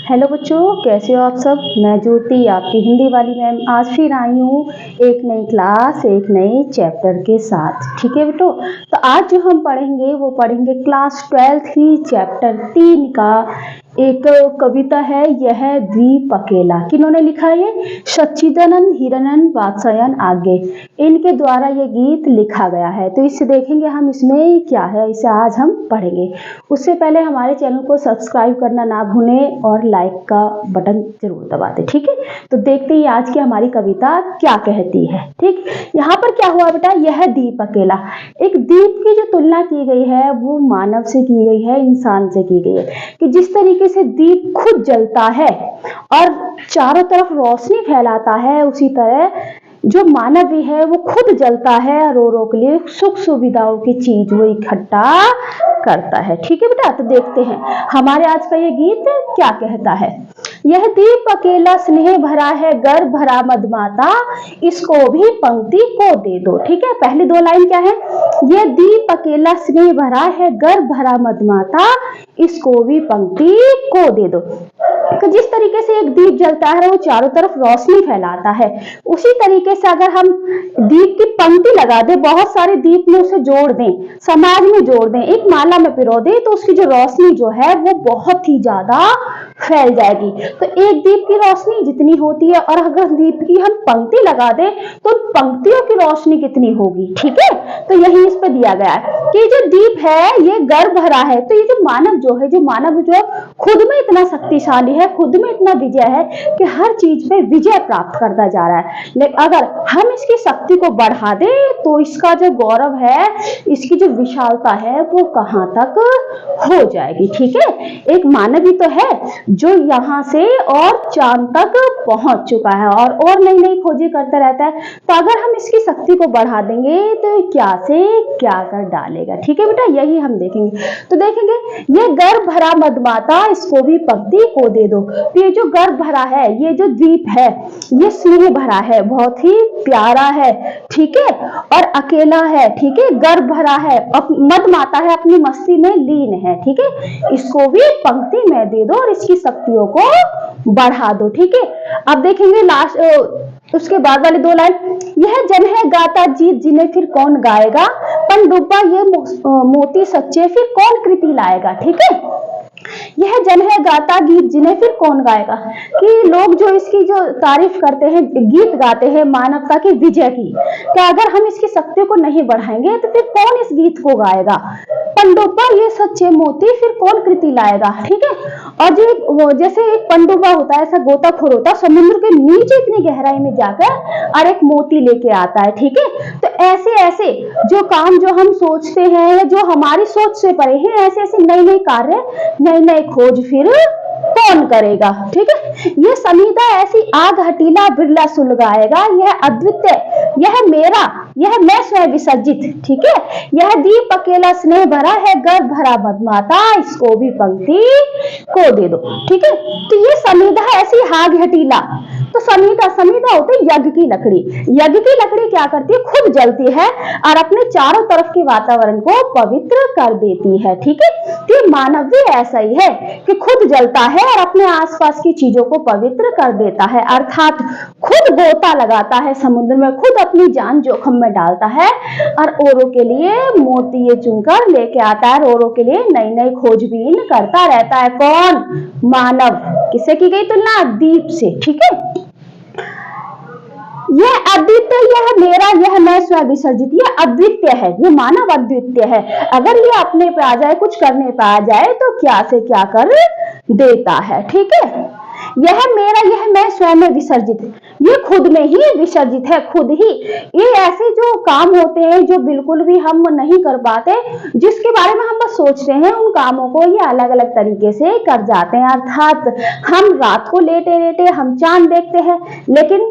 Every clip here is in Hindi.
हेलो बच्चों, कैसे हो आप सब। मैं ज्योति, आपकी हिंदी वाली मैम, आज फिर आई हूँ एक नई क्लास, एक नए चैप्टर के साथ। ठीक है बेटो, तो आज जो हम पढ़ेंगे वो पढ़ेंगे क्लास 12 ही चैप्टर 3 का एक कविता है। यह द्वीप अकेला। किन्होंने लिखा है? ये सच्चिदानंद हिरानंद वात्स्यायन आगे, इनके द्वारा ये गीत लिखा गया है। तो इसे देखेंगे हम, इसमें क्या है, इसे आज हम पढ़ेंगे। उससे पहले हमारे चैनल को सब्सक्राइब करना ना भूलें और लाइक का बटन जरूर दबा दें। ठीक है, तो देखते ही आज की हमारी कविता क्या कहती है। ठीक, यहाँ पर क्या हुआ बेटा, यह दीप अकेला। एक दीप की जो तुलना की गई है वो मानव से की गई है, इंसान से की गई है। कि जिस तरीके से दीप खुद जलता है और चारों तरफ रोशनी फैलाता है, उसी तरह जो मानव भी है वो खुद जलता है और औरों के लिए सुख सुविधाओं की चीज वो इकट्ठा करता है। ठीक है बेटा, तो देखते हैं हमारे आज का ये गीत क्या कहता है। यह दीप अकेला स्नेह भरा है, गर्भ भरा मधमाता, इसको भी पंक्ति को दे दो। ठीक है, पहली दो लाइन क्या है? यह दीप अकेला स्नेह भरा है, गर्भ भरा मधमाता, इसको भी पंक्ति को दे दो। तो जिस तरीके से एक दीप जलता है वो चारों तरफ रोशनी फैलाता है, उसी तरीके से अगर हम दीप की पंक्ति लगा दें, बहुत सारे दीप में उसे जोड़ दें, समाज में जोड़ दें, एक माला में पिरो दें, तो उसकी जो रोशनी जो है वो बहुत ही ज्यादा फैल जाएगी। तो एक दीप की रोशनी जितनी होती है, और अगर दीप की हम पंक्ति लगा दें तो पंक्तियों की रोशनी कितनी होगी। ठीक है, तो यही इस पे दिया गया है कि जो दीप है ये गर्भ भरा है। तो ये जो मानव जो है खुद में इतना शक्तिशाली है, खुद में इतना विजय है कि हर चीज पे विजय प्राप्त करता जा रहा है। लेकिन अगर हम इसकी शक्ति को बढ़ा दें तो इसका जो गौरव है, इसकी जो विशालता है वो कहां तक हो जाएगी। ठीक है, एक मानव ही तो है जो यहाँ से और चांद तक पहुंच चुका है और नई नई खोजें करता रहता है। तो अगर हम इसकी शक्ति को बढ़ा देंगे तो क्या से क्या कर डालेगा। ठीक है बेटा, यही हम देखेंगे। तो देखेंगे ये गर्भ भरा मधमाता, इसको भी पंक्ति को दे दो। तो ये जो गर्भ भरा है, ये जो द्वीप है, ये स्नेह भरा है, बहुत ही प्यारा है। ठीक है, और अकेला है। ठीक है, गर्भ भरा है, मधमाता है, अपनी मस्ती में लीन है। ठीक है, इसको भी पंक्ति में दे दो और इसकी शक्तियों को बढ़ा दो। ठीक है, अब देखेंगे लास्ट उसके बाद वाली दो लाइन। यह जन है गाता जीत, जिन्हें फिर कौन गाएगा, पनडुब्बा ये मोती सच्चे, फिर कौन कृति लाएगा। ठीक है, यह जन है गाता गीत, जिन्हें फिर कौन गाएगा। कि लोग जो इसकी जो तारीफ करते हैं, गीत गाते हैं मानवता की विजय की, कि अगर हम इसकी शक्ति को नहीं बढ़ाएंगे तो फिर कौन इस गीत को गाएगा। पनडुब्बा ये सच्चे मोती, फिर कौन कृति लाएगा। ठीक है, और जो जैसे एक पनडुब्बा होता है, ऐसा गोताखोर होता है, समुद्र के नीचे इतनी गहराई में जाकर और एक मोती लेके आता है। ठीक है, तो ऐसे ऐसे जो काम जो हम सोचते हैं या जो हमारी सोच से परे हैं, ऐसे ऐसे नए नए कार्य, नए नए खोज फिर कौन करेगा। ठीक है, ये समीदा ऐसी आग हटीला बिरला सुलगाएगा, यह अद्वितीय, यह मेरा, यह मैं स्वयं विसर्जित। ठीक है, यह दीप अकेला स्नेह भरा है, गर्भ भरा मधमाता, इसको भी पंक्ति को दे दो। ठीक है, तो ये समीदा ऐसी आग हटीला, तो समीदा होते यज्ञ की लकड़ी। यज्ञ की लकड़ी क्या करती है, खुद जलती है और अपने चारों तरफ के वातावरण को पवित्र कर देती है। ठीक है, तो मानव भी ऐसा ही है कि खुद जलता है और अपने आसपास की चीजों को पवित्र कर देता है, अर्थात खुद गोता लगाता है समुद्र में, खुद अपनी जान जोखिम में डालता है और औरों के लिए मोती चुनकर लेके आता है, औरों के लिए नई नई खोजबीन करता रहता है। कौन? मानव। किससे की गई तुलना? दीप से। ठीक है, यह अद्वितीय, यह मेरा, यह मैं स्वयं विसर्जित, यह अद्वितीय है, ये मानव अद्वितीय है। अगर ये अपने पे आ जाए, कुछ करने पे आ जाए तो क्या से क्या कर देता है। ठीक है, यह मेरा, यह मैं स्वयं में विसर्जित, ये खुद में ही विसर्जित है, खुद ही। ये ऐसे जो काम होते हैं जो बिल्कुल भी हम नहीं कर पाते, जिसके बारे में हम बस सोचते हैं, उन कामों को ये अलग अलग तरीके से कर जाते हैं। अर्थात हम रात को लेटे लेटे हम चांद देखते हैं, लेकिन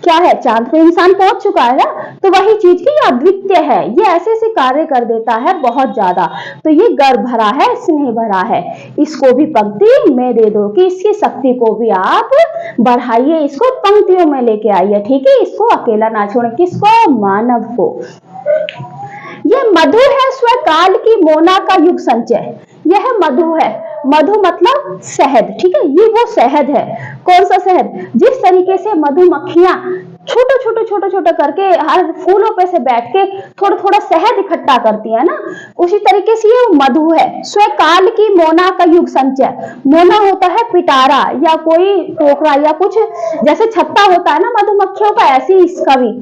क्या है, चांद पे इंसान पहुंच चुका है ना, तो वही चीज की अद्वितीय है, ये ऐसे ऐसे कार्य कर देता है बहुत ज्यादा। तो ये गर्भ भरा है, स्नेह भरा है, इसको भी पंक्ति में दे दो, कि इसकी शक्ति को भी आप बढ़ाइए, इसको पंक्तियों में लेके आइए। ठीक है, इसको अकेला ना छोड़े। किसको? मानव को। यह मधु है स्वकाल की मोना का युग संचय, यह मधु है, मधु मतलब शहद, ठीक है, ये वो शहद है। कौन सा शहद? जिस तरीके से मधुमक्खियां छोटे करके हर फूलों पे से बैठ के थोड़ा थोड़ा शहद इकट्ठा करती है ना, उसी तरीके से ये मधु है। स्वकाल की मोना का युग संचय। मोना होता है पिटारा या कोई टोकरा या कुछ जैसे छत्ता होता है ना मधुमक्खियों का, ऐसे ही इसका भी।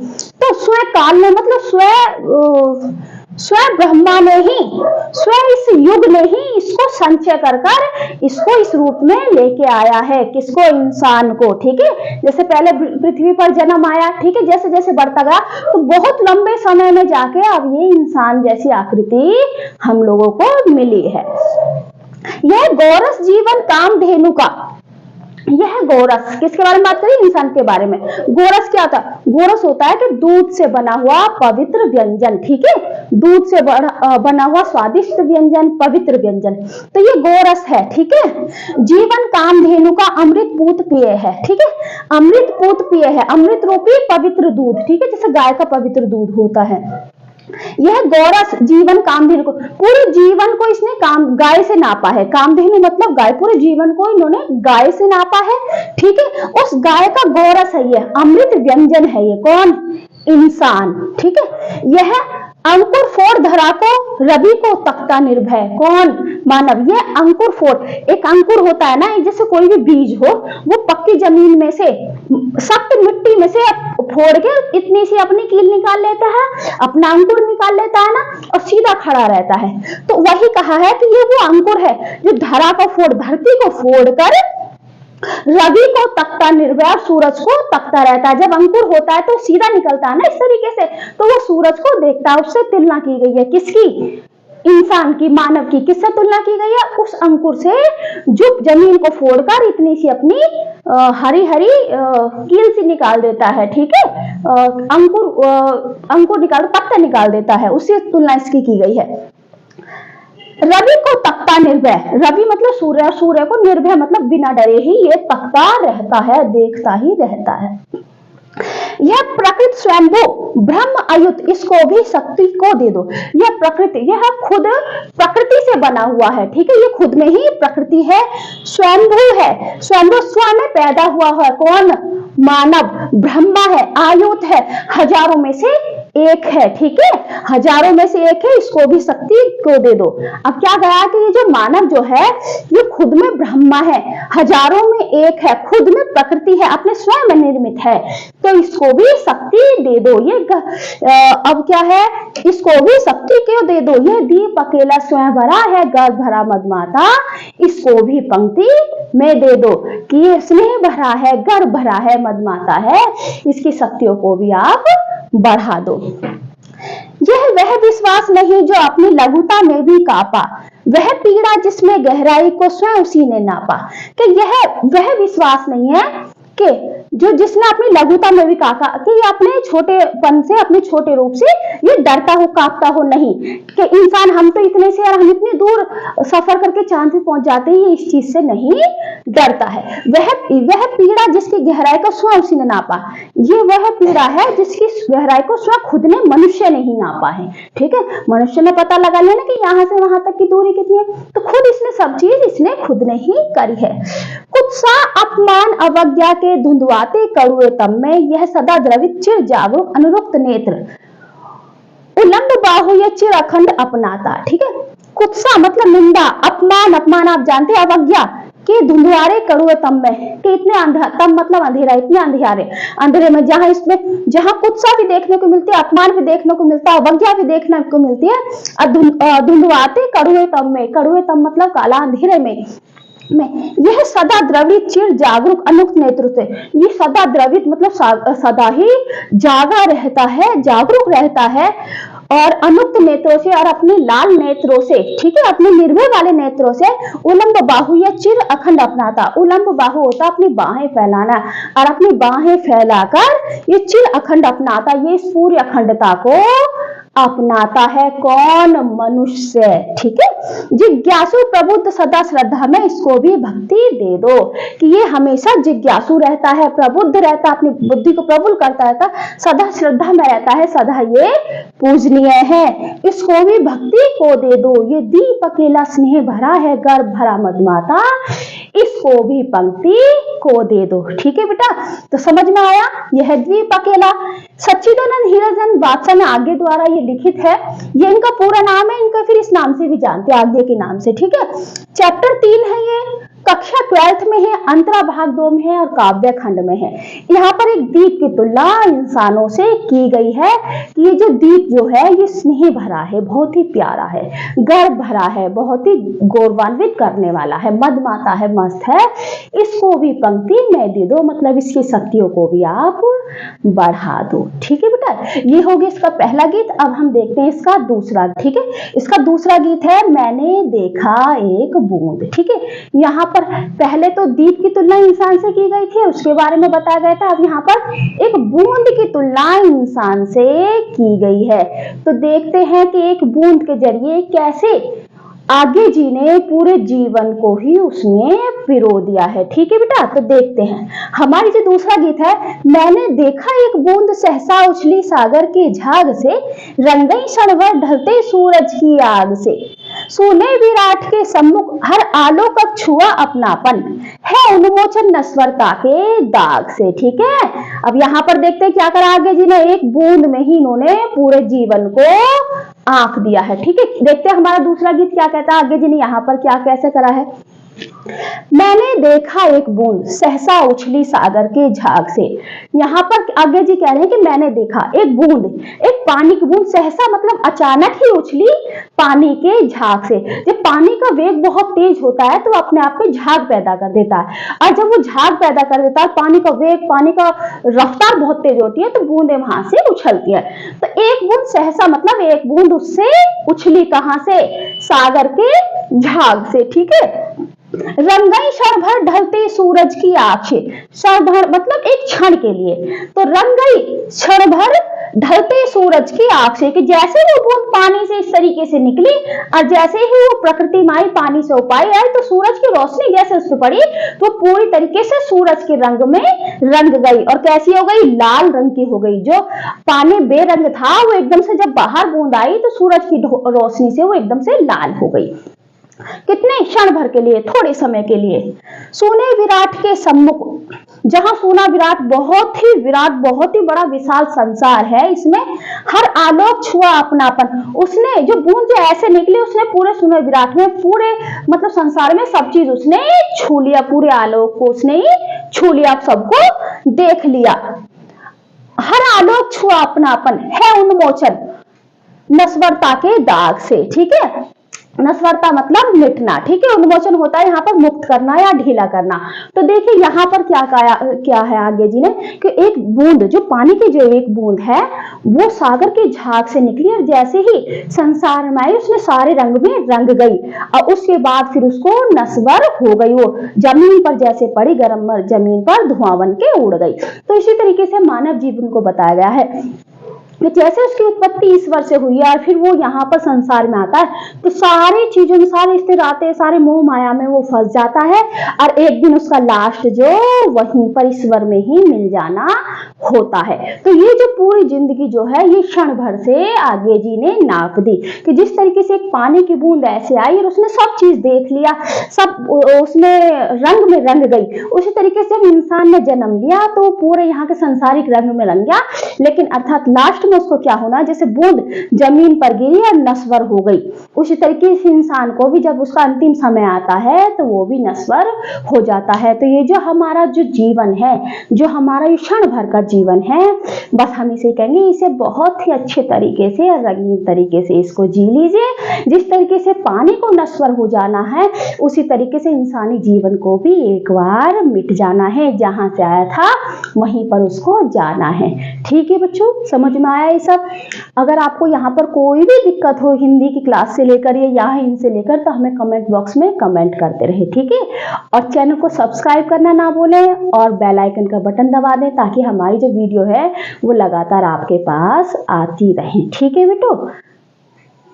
तो स्वकाल में मतलब स्वयं ब्रह्मा ने ही, स्वयं इस युग ने ही इसको संचय कर इसको इस रूप में लेके आया है। किसको? इंसान को, ठीक है। जैसे पहले पृथ्वी पर जन्म आया, ठीक है, जैसे जैसे बढ़ता गया तो बहुत लंबे समय में जाके अब ये इंसान जैसी आकृति हम लोगों को मिली है। यह गोरस जीवन कामधेनु का, यह गोरस किसके बारे में बात करें? इंसान के बारे में। गोरस क्या होता है? गोरस होता है कि दूध से बना हुआ पवित्र व्यंजन, ठीक है, दूध से बना हुआ स्वादिष्ट व्यंजन, पवित्र व्यंजन, तो ये गोरस है, ठीक है। जीवन कामधेनु का अमृत पूत पेय है, ठीक है, अमृत पूत पेय है, अमृत रूपी पवित्र दूध, ठीक है, जैसे गाय का पवित्र दूध होता है। यह गोरस जीवन कामधेनु को, पूरे जीवन को इसने गाय से नापा है। कामधेनु मतलब गाय, पूरे जीवन को इन्होंने गाय से नापा है, ठीक है। उस गाय का गोरस है ये, अमृत व्यंजन है ये। कौन? इंसान, ठीक है। यह अंकुर फोड़ धरा को, रवि को तख्ता निर्भय। कौन? मानव। यह अंकुर फोड़, एक अंकुर होता है ना, जैसे कोई भी बीज हो, वो पक्की जमीन में से, सख्त मिट्टी में से फोड़ के इतनी सी अपनी कील निकाल लेता है, अपना अंकुर निकाल लेता है ना, और सीधा खड़ा रहता है। तो वही कहा है कि ये वो अंकुर है जो धरा को फोड़, धरती को फोड़ कर रवि को तकता निर्भय, सूरज को तकता रहता है। जब अंकुर होता है तो सीधा निकलता है ना इस तरीके से, तो वो सूरज को देखता है। उससे तुलना की गई है किसकी? इंसान की, मानव की। किससे तुलना की गई है? उस अंकुर से जो जमीन को फोड़कर इतनी सी अपनी हरी हरी कील सी निकाल देता है, ठीक है, अंकुर निकाल, पत्ता निकाल देता है, उससे तुलना इसकी की गई है। रवि को तकता निर्भय, रवि मतलब सूर्य, सूर्य को निर्भय मतलब बिना डरे ही ये तकता रहता है, देखता ही रहता है। यह प्रकृति स्वयंभू ब्रह्म अयुत, इसको भी शक्ति को दे दो। यह प्रकृति, यह खुद प्रकृति से बना हुआ है, ठीक है, ये खुद में ही प्रकृति है, स्वयंभू है, स्वयंभू स्व में पैदा हुआ है। कौन? मानव। ब्रह्मा है, आयुत है, हजारों में से एक है, ठीक है, हजारों में से एक है, इसको भी शक्ति को दे दो। अब क्या कहा कि ये जो मानव जो है ये खुद में ब्रह्मा है, हजारों में एक है, खुद में प्रकृति है, अपने स्वयं में निर्मित है, तो इसको भी शक्ति दे दो। ये अब क्या है? इसको भी शक्ति क्यों दे दो? यह दीप अकेला स्वयं भरा है, गर्भ भरा मदमाता, इसको भी पंक्ति में दे दो कि ये स्नेह भरा है, गर्भ भरा है, मदमाता है, इसकी शक्तियों को भी आप बढ़ा दो। यह वह विश्वास नहीं जो अपनी लघुता में भी कापा, वह पीड़ा जिसमें गहराई को स्वयं उसी ने नापा। कि यह वह विश्वास नहीं है कि जो जिसने अपनी लघुता में भी काका, कि ये अपने छोटेपन से, अपने छोटे रूप से ये डरता हो, कांपता हो, नहीं कि इंसान हम तो इतने से और हम इतने दूर सफर करके चांद पे पहुंच जाते हैं, ये इस चीज से नहीं डरता है। वह पीड़ा जिसकी गहराई को स्वयं उसी ने नापा, ये वह पीड़ा है जिसकी गहराई को स्वयं खुद ने, मनुष्य ने ही नापा है, ठीक है। मनुष्य ने पता लगा लिया ना कि यहाँ से वहां तक की दूरी कितनी है, तो खुद इसने सब चीज इसने खुद ने ही करी है। कुत्सा अपमान अवज्ञा के धुंधवाते कड़ुए तम में यह सदा द्रवित चिर जागरूक अनुरुक्त नेत्र, उलंब बाहु ये चिर अखंड अपनाता, ठीक है। कुत्सा मतलब निंदा, अपमान, अपमान आप जानते हैं, अवज्ञा के धुंधवारे कड़ुए तम में, कि इतने तम मतलब अंधेरा, इतने अंधेरे में जहां कुत्सा भी देखने को मिलती है, अपमान भी देखने को मिलता है, अवज्ञा भी देखने को मिलती है, और धुंधवाते कड़ुए तम में, कड़ुए तम मतलब काला अंधेरे में यह सदा द्रवित चिर जागरूक अनुक्त नेत्र से, ये सदा द्रवित मतलब सदा ही जागा रहता है, जागरूक रहता है, और अनुक्त नेत्रों से और अपने लाल नेत्रों से, ठीक है, अपने निर्भय वाले नेत्रों से उलंब बाहु या चिर अखंड अपनाता। उलंब बाहु होता अपनी बाहें फैलाना, और अपनी बाहें फैलाकर ये चिर अखंड अपनाता, ये इस पूरी अखंडता को अपनाता है कौन? मनुष्य। ठीक है, जिज्ञासु प्रबुद्ध सदा श्रद्धा में, इसको भी भक्ति दे दो कि ये हमेशा जिज्ञासु रहता है, प्रबुद्ध रहता है, अपनी बुद्धि को प्रबुद्ध करता रहता, सदा श्रद्धा में रहता है, सदा ये पूजनीय है, इसको भी भक्ति को दे दो। ये दीप अकेला स्नेह भरा है, गर्भ भरा मधुमाता, इसको भी पंक्ति को दे दो। ठीक है बेटा, तो समझ में आया, यह द्वीप अकेला। सच्चिदानंद हीराचंद बादशाह ने आगे द्वारा ये लिखित है, ये इनका पूरा नाम है, इनका फिर इस नाम से भी जानते हैं, आगे के नाम से। ठीक है, चैप्टर 3 है, ये कक्षा 12th में है, अंतरा भाग 2 में है और काव्य खंड में है। यहाँ पर एक दीप की तुलना इंसानों से की गई है कि ये जो दीप जो है ये स्नेह भरा है, बहुत ही प्यारा है, गर्व भरा है, बहुत ही गौरवान्वित करने वाला है, मदमाता है, मस्त है, इसको भी पंक्ति में दे दो, मतलब इसकी शक्तियों को भी आप बढ़ा दो। ठीक है बेटा, ये हो गया इसका पहला गीत। अब हम देखते हैं इसका दूसरा। ठीक है, इसका दूसरा गीत है मैंने देखा एक बूंद। ठीक है, यहाँ पर पहले तो दीप की तुलना इंसान से की गई थी, उसके बारे में बताया गया था। अब यहाँ पर एक बूंद की तुलना इंसान से की गई है। तो देखते हैं कि एक बूंद के जरिए कैसे आगे जी ने पूरे जीवन को ही उसमें पिरो दिया है। ठीक है बेटा, तो देखते हैं हमारी जो दूसरा गीत है, मैंने देखा एक बूंद सहसा उछली सागर की झाग से, रंगई क्षण भर ढलते सूरज की आग से, सोने विराट के सम्मुख हर आलोक छुआ अपनापन, है उन्मोचन नश्वरता के दाग से। ठीक है, अब यहाँ पर देखते हैं क्या करा आगे जी ने, एक बूंद में ही इन्होंने पूरे जीवन को आंक दिया है। ठीक है, देखते हैं हमारा दूसरा गीत क्या कहता है, आगे जी ने यहाँ पर क्या कैसे करा है। मैंने देखा एक बूंद सहसा उछली सागर के झाग से, यहाँ पर आगे जी कह रहे हैं कि मैंने देखा एक बूंद, एक पानी की बूंद, सहसा मतलब अचानक ही उछली पानी के झाग से। जब पानी का वेग बहुत तेज होता है तो अपने आप में झाग पैदा कर देता है, और जब वो झाग पैदा कर देता है, पानी का वेग, पानी का रफ्तार बहुत तेज होती है, तो बूंदें वहां से उछलती है। तो एक बूंद सहसा मतलब एक बूंद उससे उछली, कहां से? सागर के झाग से। ठीक है, रंगई क्षण भर ढलते सूरज की आंख से, क्षण भर मतलब एक क्षण के लिए, तो रंगई क्षण भर ढलते सूरज की आंख से, कि जैसे वो बूंद पानी से इस तरीके से निकली और जैसे ही वो प्रकृति माई पानी से उपाई आई, तो सूरज की रोशनी जैसे उस पर पड़ी तो पूरी तरीके से सूरज के रंग में रंग गई, और कैसी हो गई? लाल रंग की हो गई। जो पानी बेरंग था वो एकदम से जब बाहर बूंद आई तो सूरज की रोशनी से वो एकदम से लाल हो गई। कितने क्षण भर के लिए, थोड़े समय के लिए। सोने विराट के सम्मुख, जहां सोना विराट बहुत ही बड़ा विशाल संसार है, इसमें हर आलोक छुआ अपनापन, उसने जो बूंद जो ऐसे निकली उसने पूरे सोने विराट में, पूरे मतलब संसार में सब चीज उसने छू लिया, पूरे आलोक को उसने ही छू लिया, सबको देख लिया। हर आलोक छुआ अपनापन, है उन्मोचन नश्वरता के दाग से। ठीक है, नश्वरता मतलब मिटना। ठीक है, उन्मोचन होता है यहाँ पर मुक्त करना या ढीला करना। तो देखिए यहाँ पर क्या है आगे जी ने, कि एक बूंद, जो पानी की जो एक बूंद है वो सागर के झाग से निकली, और जैसे ही संसार में आई उसने सारे रंग में रंग गई, और उसके बाद फिर उसको नश्वर हो गई, वो जमीन पर जैसे पड़ी, गर्म जमीन पर धुआं बन के उड़ गई। तो इसी तरीके से मानव जीवन को बताया गया है, जैसे उसकी उत्पत्ति ईश्वर से हुई है और फिर वो यहाँ पर संसार में आता है, तो सारी चीजों में, सारे स्थिराते, सारे मोह माया में वो फंस जाता है, और एक दिन उसका लास्ट जो वहीं पर ईश्वर में ही मिल जाना होता है। तो ये जो पूरी जिंदगी जो है ये क्षण भर से आगे जी ने नाप दी, कि जिस तरीके से एक पानी की बूंद ऐसे आई और उसने सब चीज देख लिया, सब उसने रंग में रंग गई, उसी तरीके से जब इंसान ने जन्म लिया तो पूरे यहाँ के संसारिक रंग में रंग गया, लेकिन अर्थात लास्ट में उसको क्या होना, जैसे बूंद जमीन पर गिरी और नश्वर हो गई, उसी तरीके से इंसान को भी जब उसका अंतिम समय आता है तो वो भी नश्वर हो जाता है। तो ये जो हमारा जो जीवन है, जो हमारा ये क्षण भर का जीवन है, बस हम इसे कहेंगे, इसे बहुत ही अच्छे तरीके से और रंगीन तरीके से इसको जी लीजिए। जिस तरीके से पानी को नश्वर हो जाना है, उसी तरीके से इंसानी जीवन को भी एक बार मिट जाना है, जहां से आया था वहीं पर उसको जाना है। ठीक है बच्चों, समझ में आया? है सब। अगर आपको यहाँ पर कोई भी दिक्कत हो हिंदी की क्लास से लेकर या यहाँ इनसे लेकर, तो हमें कमेंट बॉक्स में कमेंट करते रहे, ठीक है। और चैनल को सब्सक्राइब करना ना भूलें और बेल आइकन का बटन दबा दें ताकि हमारी जो वीडियो है वो लगातार आपके पास आती रहे, ठीक है बेटो।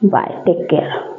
Bye, take care.